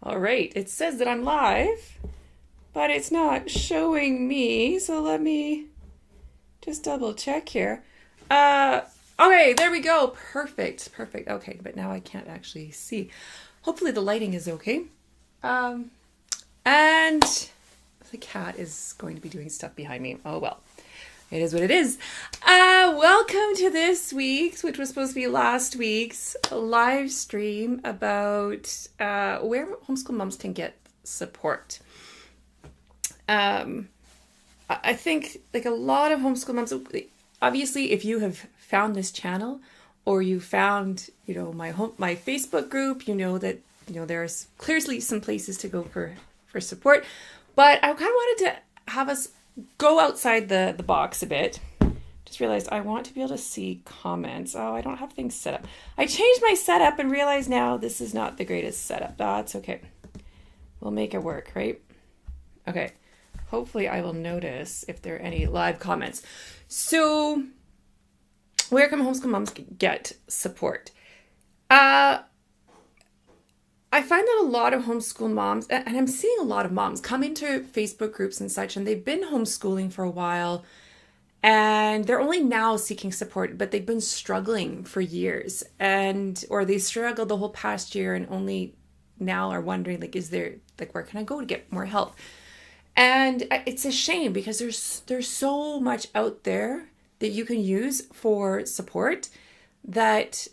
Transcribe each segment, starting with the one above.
All right, it says that I'm live, but it's not showing me. So let me just double check here. Uh, okay, there we go. Perfect, perfect. Okay, but now I can't actually see. Hopefully the lighting is okay. Um, and the cat is going to be doing stuff behind me. Oh well, it is what it is. Welcome to this week's, which was supposed to be last week's, live stream about where homeschool moms can get support. I think like a lot of homeschool moms, obviously, if you have found this channel or you found, my Facebook group, you know that, there's clearly some places to go for support. But I kind of wanted to have us go outside the box a bit. Just realized I want to be able to see comments. Oh, I don't have things set up. I changed my setup and realized now this is not the greatest setup. That's okay. We'll make it work, right? Okay. Hopefully I will notice if there are any live comments. So where can homeschool moms get support? I find that a lot of homeschool moms, and I'm seeing a lot of moms come into Facebook groups and such, and they've been homeschooling for a while, and they're only now seeking support, but they've been struggling for years, or they struggled the whole past year and only now are wondering, where can I go to get more help? And it's a shame because there's so much out there that you can use for support that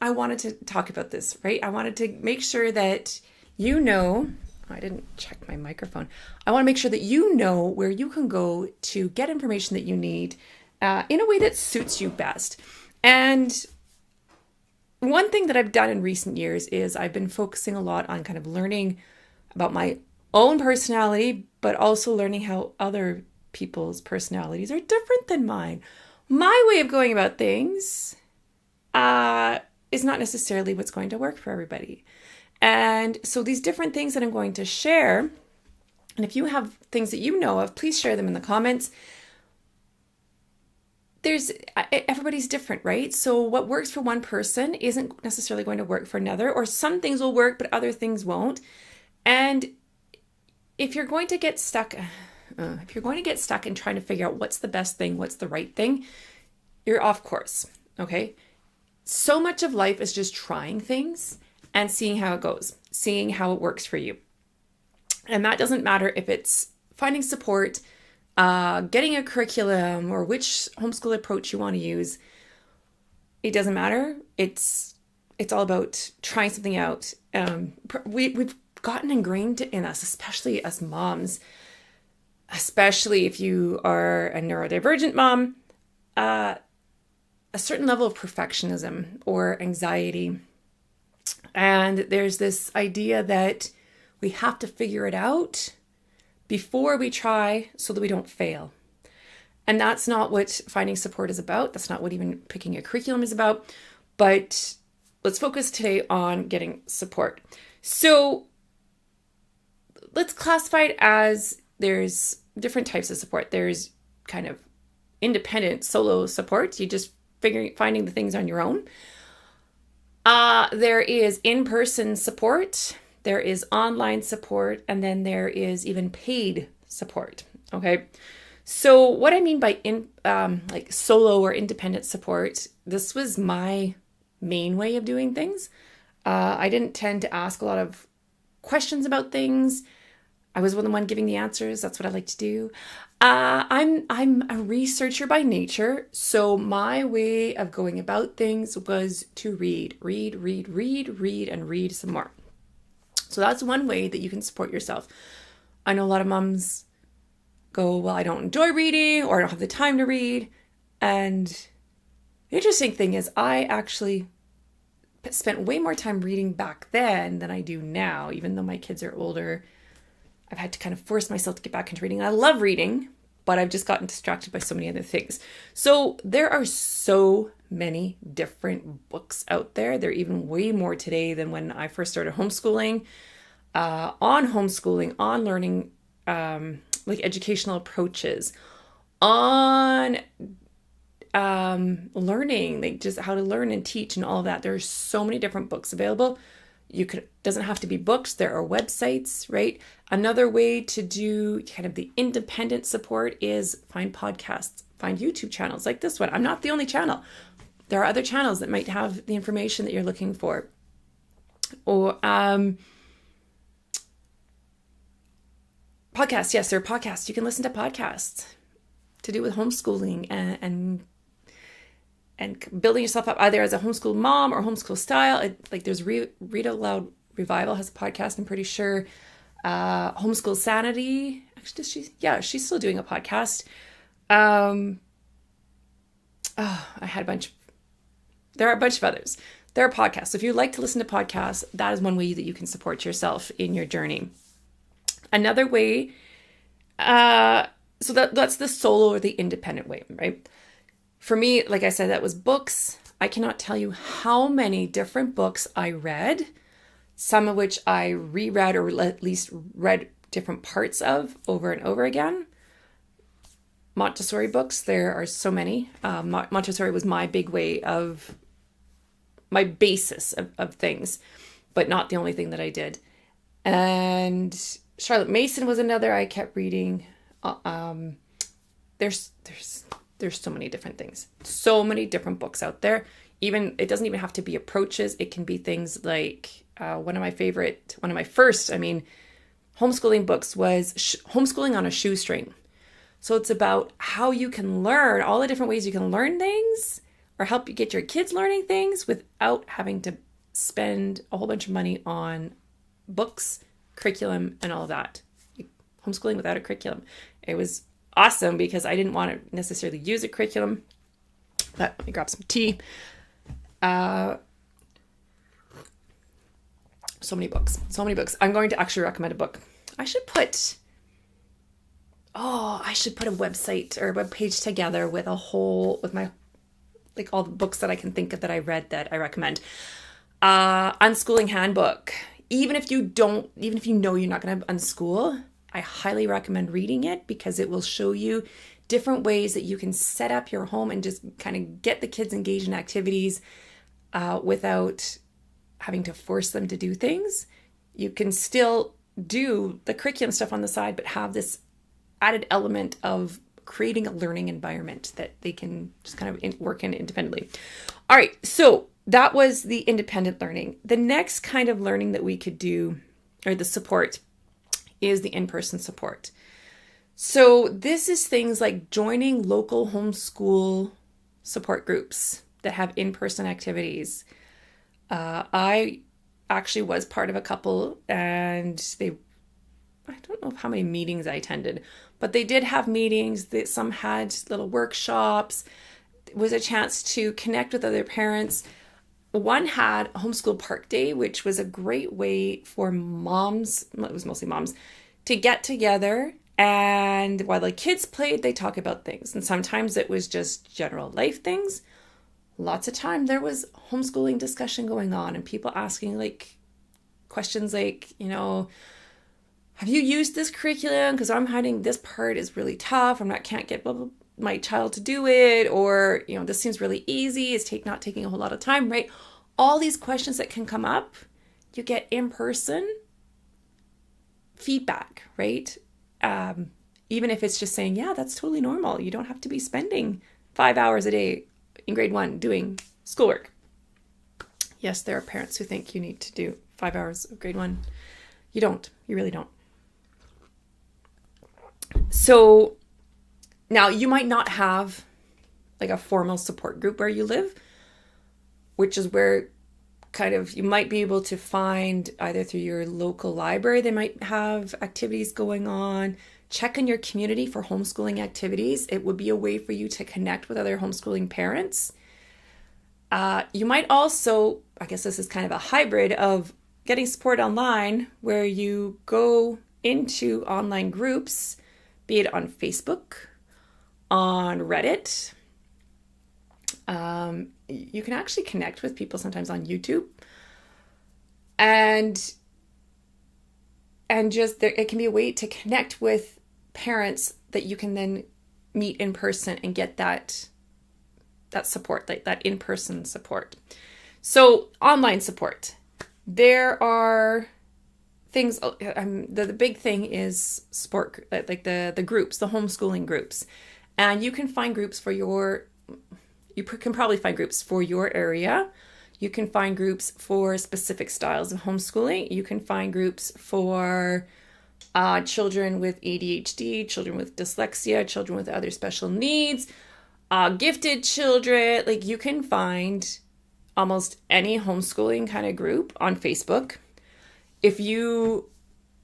I wanted to talk about this, right? I wanted to make sure that I didn't check my microphone. I want to make sure that you know where you can go to get information that you need in a way that suits you best. And one thing that I've done in recent years is I've been focusing a lot on kind of learning about my own personality, but also learning how other people's personalities are different than mine. My way of going about things is not necessarily what's going to work for everybody. And so these different things that I'm going to share, and if you have things that you know of, please share them in the comments. Everybody's different, right? So what works for one person isn't necessarily going to work for another, or some things will work, but other things won't. And if you're going to get stuck in trying to figure out what's the best thing, what's the right thing, you're off course, okay? So much of life is just trying things and seeing how it goes, seeing how it works for you. And that doesn't matter if it's finding support, getting a curriculum, or which homeschool approach you want to use. It doesn't matter. It's all about trying something out. We've gotten ingrained in us, especially as moms, especially if you are a neurodivergent mom, a certain level of perfectionism or anxiety. And there's this idea that we have to figure it out before we try so that we don't fail. And that's not what finding support is about. That's not what even picking a curriculum is about. But let's focus today on getting support. So let's classify it as there's different types of support. There's kind of independent solo support. You just finding the things on your own. There is in-person support. There is online support. And then there is even paid support. Okay. So what I mean by solo or independent support, this was my main way of doing things. I didn't tend to ask a lot of questions about things. I was the one giving the answers. That's what I like to do. I'm a researcher by nature. So my way of going about things was to read, and read some more. So that's one way that you can support yourself. I know a lot of moms go, well, I don't enjoy reading, or I don't have the time to read. And the interesting thing is I actually spent way more time reading back then than I do now, even though my kids are older. I've had to kind of force myself to get back into reading. I love reading, but I've just gotten distracted by so many other things. So there are so many different books out there. There are even way more today than when I first started homeschooling, on learning, educational approaches, on learning, just how to learn and teach and all of that. There's so many different books available. Doesn't have to be books. There are websites, right? Another way to do kind of the independent support is find podcasts, find YouTube channels like this one. I'm not the only channel. There are other channels that might have the information that you're looking for. Or podcasts. Yes, there are podcasts. You can listen to podcasts to do with homeschooling and building yourself up either as a homeschool mom or homeschool style. Like there's Read Out Loud Revival has a podcast, I'm pretty sure. Homeschool Sanity. Actually, she's still doing a podcast. I had a bunch. There are a bunch of others. There are podcasts. So if you like to listen to podcasts, that is one way that you can support yourself in your journey. Another way, so that's the solo or the independent way, right? For me, like I said, that was books. I cannot tell you how many different books I read, some of which I reread or at least read different parts of over and over again. Montessori books, there are so many. Montessori was my big way of, my basis of things, but not the only thing that I did. And Charlotte Mason was another I kept reading. There's so many different things, so many different books out there. Even, it doesn't even have to be approaches. It can be things like one of my first homeschooling books was Homeschooling on a Shoestring. So it's about how you can learn, all the different ways you can learn things or help you get your kids learning things without having to spend a whole bunch of money on books, curriculum, and all of that. Homeschooling without a curriculum. It was awesome because I didn't want to necessarily use a curriculum. But let me grab some tea. So many books. I'm going to actually recommend a book. I should put a website or a web page together with my all the books that I can think of that I read that I recommend. Unschooling Handbook. Even if you know you're not going to unschool, I highly recommend reading it because it will show you different ways that you can set up your home and just kind of get the kids engaged in activities without having to force them to do things. You can still do the curriculum stuff on the side, but have this added element of creating a learning environment that they can just kind of work in independently. All right, so that was the independent learning. The next kind of learning that we could do, or the support, is the in-person support. So this is things like joining local homeschool support groups that have in-person activities. I actually was part of a couple, and I don't know how many meetings I attended, but they did have meetings. Some had little workshops. It was a chance to connect with other parents. One had a homeschool park day, which was a great way for moms, it was mostly moms, to get together. And while the kids played, they talk about things. And sometimes it was just general life things. Lots of time there was homeschooling discussion going on and people asking questions like, have you used this curriculum? Because I'm finding this part is really tough. Can't get my child to do it. Or, this seems really easy. It's not taking a whole lot of time, right? All these questions that can come up, you get in-person feedback, right? Even if it's just saying, yeah, that's totally normal. You don't have to be spending 5 hours a day in grade 1 doing schoolwork. Yes, there are parents who think you need to do 5 hours of grade 1. You don't. You really don't. So now you might not have a formal support group where you live, which is where you might be able to find either through your local library. They might have activities going on. Check in your community for homeschooling activities. It would be a way for you to connect with other homeschooling parents. You might also, I guess this is kind of a hybrid of getting support online where you go into online groups, be it on Facebook, on Reddit. You can actually connect with people sometimes on YouTube. And just it can be a way to connect with parents that you can then meet in person and get that support, that in-person support. So online support. There are things, the big thing is sport, like the groups, the homeschooling groups. And you can find groups for you can probably find groups for your area. You can find groups for specific styles of homeschooling. You can find groups for children with ADHD, children with dyslexia, children with other special needs, gifted children. Like, you can find almost any homeschooling kind of group on Facebook. If you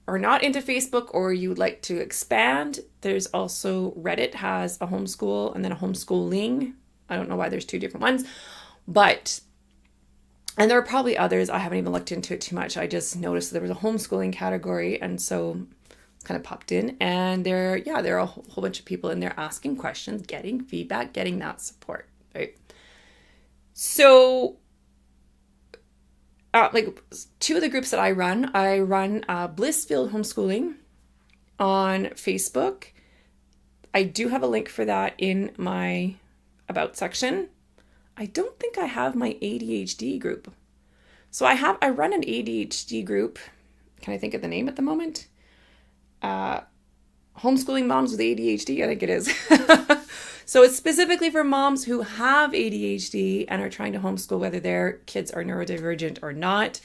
are not into Facebook or you would like to expand, there's also Reddit has a homeschool and then a homeschooling. I don't know why there's two different ones, and there are probably others. I haven't even looked into it too much. I just noticed there was a homeschooling category, and so kind of popped in, and there are a whole bunch of people in there asking questions, getting feedback, getting that support, right? So like two of the groups that I run Bliss-Filled homeschooling on Facebook. I do have a link for that in my about section. I don't think I have my ADHD group. So I run an ADHD group. Can I think of the name at the moment? Homeschooling Moms with ADHD, I think it is. So it's specifically for moms who have ADHD and are trying to homeschool, whether their kids are neurodivergent or not.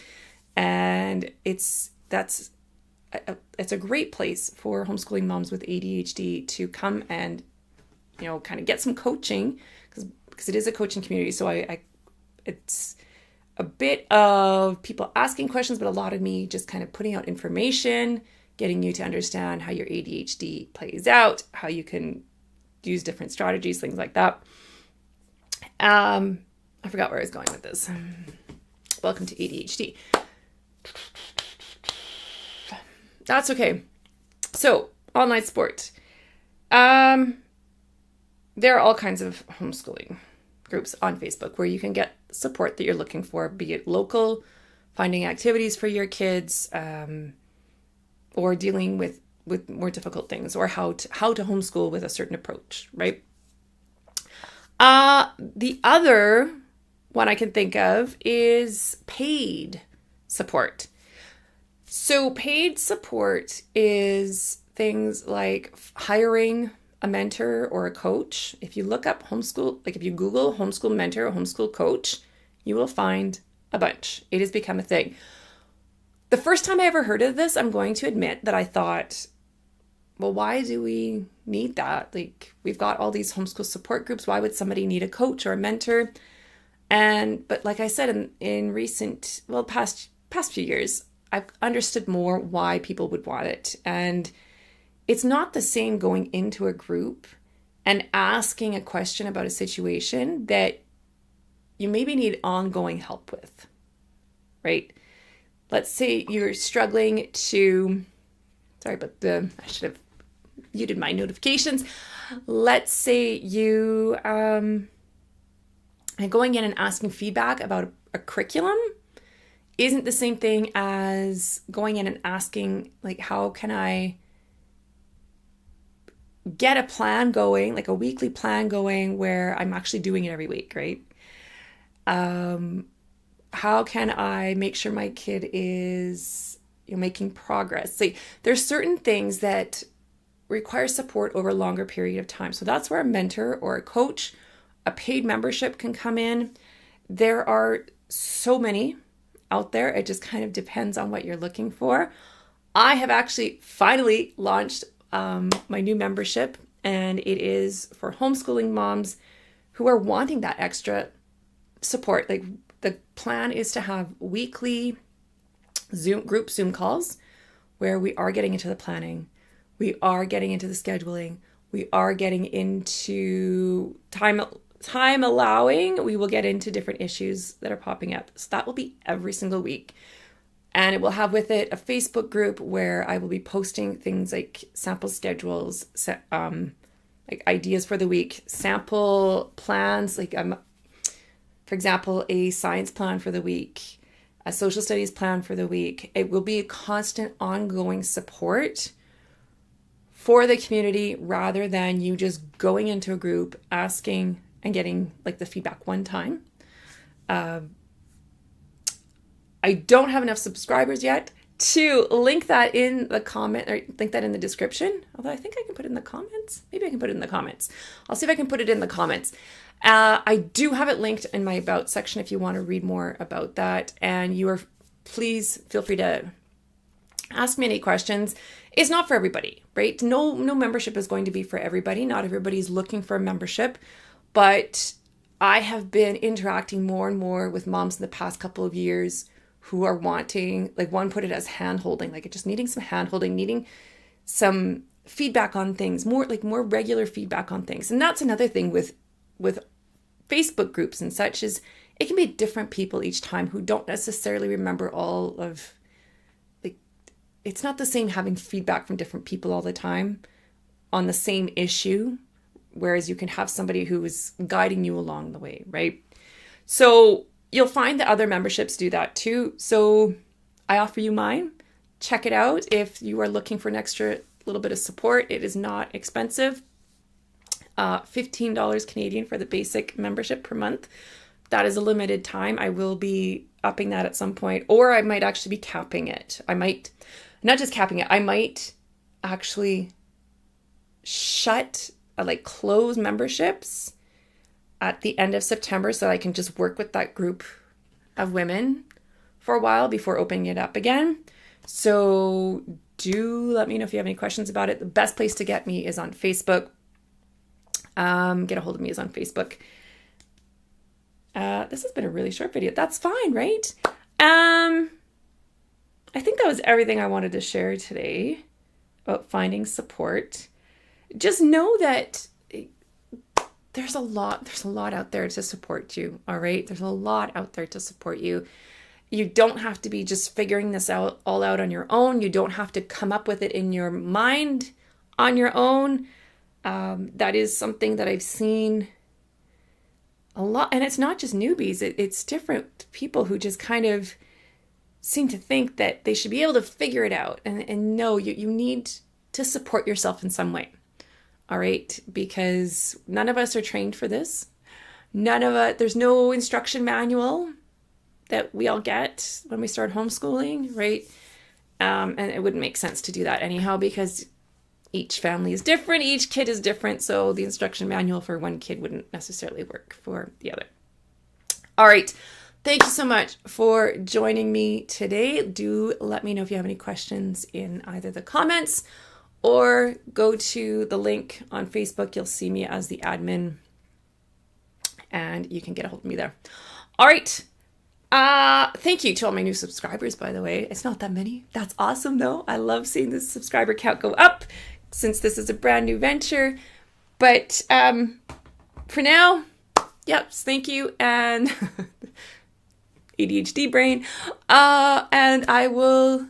And it's a great place for homeschooling moms with ADHD to come and, kind of get some coaching, because it is a coaching community. So it's a bit of people asking questions, but a lot of me just kind of putting out information, getting you to understand how your ADHD plays out, how you can use different strategies, things like that. I forgot where I was going with this. Welcome to ADHD. That's okay. So, online sport. There are all kinds of homeschooling groups on Facebook where you can get support that you're looking for, be it local, finding activities for your kids, or dealing with more difficult things, or how to homeschool with a certain approach, right? The other one I can think of is paid support. So paid support is things like hiring a mentor or a coach. If you look up homeschool, like if you Google homeschool mentor or homeschool coach, you will find a bunch. It has become a thing. The first time I ever heard of this, I'm going to admit that I thought, well, why do we need that? Like, we've got all these homeschool support groups. Why would somebody need a coach or a mentor? But like I said, in recent, past few years, I've understood more why people would want it. And it's not the same going into a group and asking a question about a situation that you maybe need ongoing help with, right? Let's say you're struggling to, I should have muted my notifications. Let's say you are going in and asking feedback about a curriculum isn't the same thing as going in and asking, like, how can I get a plan going, like a weekly plan going where I'm actually doing it every week, right? How can I make sure my kid is making progress? See, there's certain things that require support over a longer period of time. So that's where a mentor or a coach, a paid membership can come in. There are so many out there. It just kind of depends on what you're looking for. I have actually finally launched my new membership, and it is for homeschooling moms who are wanting that extra support. Like, the plan is to have weekly group Zoom calls where we are getting into the planning, we are getting into the scheduling, we are getting into time allowing, we will get into different issues that are popping up. So that will be every single week. And it will have with it a Facebook group where I will be posting things like sample schedules, like ideas for the week, sample plans, like for example, a science plan for the week, a social studies plan for the week. It will be a constant ongoing support for the community rather than you just going into a group, asking and getting like the feedback one time. I don't have enough subscribers yet to link that in the comment or link that in the description. Although I think I can put it in the comments. Maybe I can put it in the comments. I'll see if I can put it in the comments. I do have it linked in my About section if you want to read more about that. And please feel free to ask me any questions. It's not for everybody, right? No membership is going to be for everybody. Not everybody's looking for a membership, but I have been interacting more and more with moms in the past couple of years who are wanting, like one put it as hand-holding, like just needing some hand-holding, needing some feedback on things, more regular feedback on things. And that's another thing with Facebook groups and such, is it can be different people each time who don't necessarily remember all of, like, it's not the same having feedback from different people all the time on the same issue, whereas you can have somebody who is guiding you along the way, right? So you'll find that other memberships do that too. So I offer you mine. Check it out if you are looking for an extra little bit of support. It is not expensive. $15 Canadian for the basic membership per month. That is a limited time. I will be upping that at some point, or I might actually be capping it. I might, not just capping it, I might actually close memberships at the end of September so that I can just work with that group of women for a while before opening it up again. So do let me know if you have any questions about it. The best place to get me is on Facebook. Get a hold of me is on Facebook. This has been a really short video. That's fine, right? I think that was everything I wanted to share today about finding support. Just know that there's a lot out there to support you, all right? There's a lot out there to support you. You don't have to be just figuring this all out on your own. You don't have to come up with it in your mind on your own. That is something that I've seen a lot, and it's not just newbies. It's different people who just kind of seem to think that they should be able to figure it out. And no, you need to support yourself in some way. All right, because none of us are trained for this. There's no instruction manual that we all get when we start homeschooling, right? And it wouldn't make sense to do that anyhow, because each family is different, each kid is different, so the instruction manual for one kid wouldn't necessarily work for the other. All right, thank you so much for joining me today. Do let me know if you have any questions in either the comments or go to the link on Facebook. You'll see me as the admin and you can get a hold of me there. All right. Thank you to all my new subscribers, by the way. It's not that many. That's awesome though. I love seeing the subscriber count go up since this is a brand new venture. But for now, yep, thank you. And ADHD brain. And I will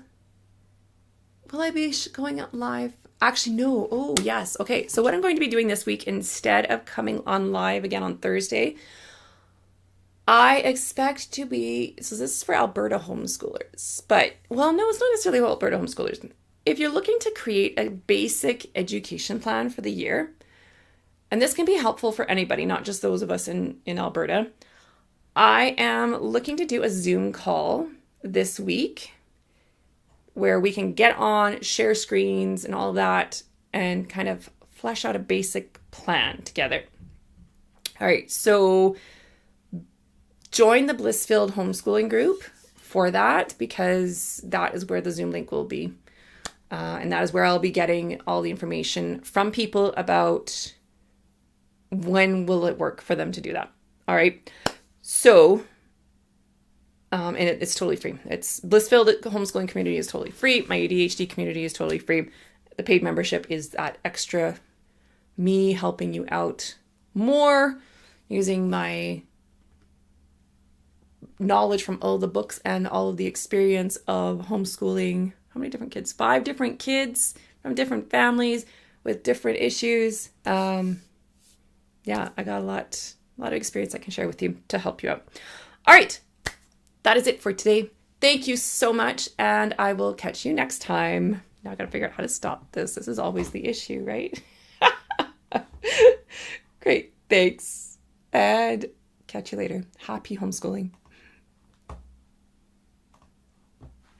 I be going up live? Actually, no. Oh, yes. Okay. So what I'm going to be doing this week, instead of coming on live again on Thursday, I expect to be, so this is for Alberta homeschoolers, but, well, no, it's not necessarily Alberta homeschoolers. If you're looking to create a basic education plan for the year, and this can be helpful for anybody, not just those of us in Alberta, I am looking to do a Zoom call this week where we can get on, share screens and all of that, and kind of flesh out a basic plan together. All right, so join the Bliss-Filled homeschooling group for that, because that is where the Zoom link will be. And that is where I'll be getting all the information from people about when will it work for them to do that. All right, so and it's totally free. It's Bliss-Filled homeschooling community is totally free. My ADHD community is totally free. The paid membership is that extra me helping you out more using my knowledge from all the books and all of the experience of homeschooling. How many different kids? 5 different kids from different families with different issues. Yeah, I got a lot of experience I can share with you to help you out. All right. That is it for today. Thank you so much, and I will catch you next time. Now I gotta figure out how to stop this. This is always the issue, right? Great, thanks. And catch you later. Happy homeschooling.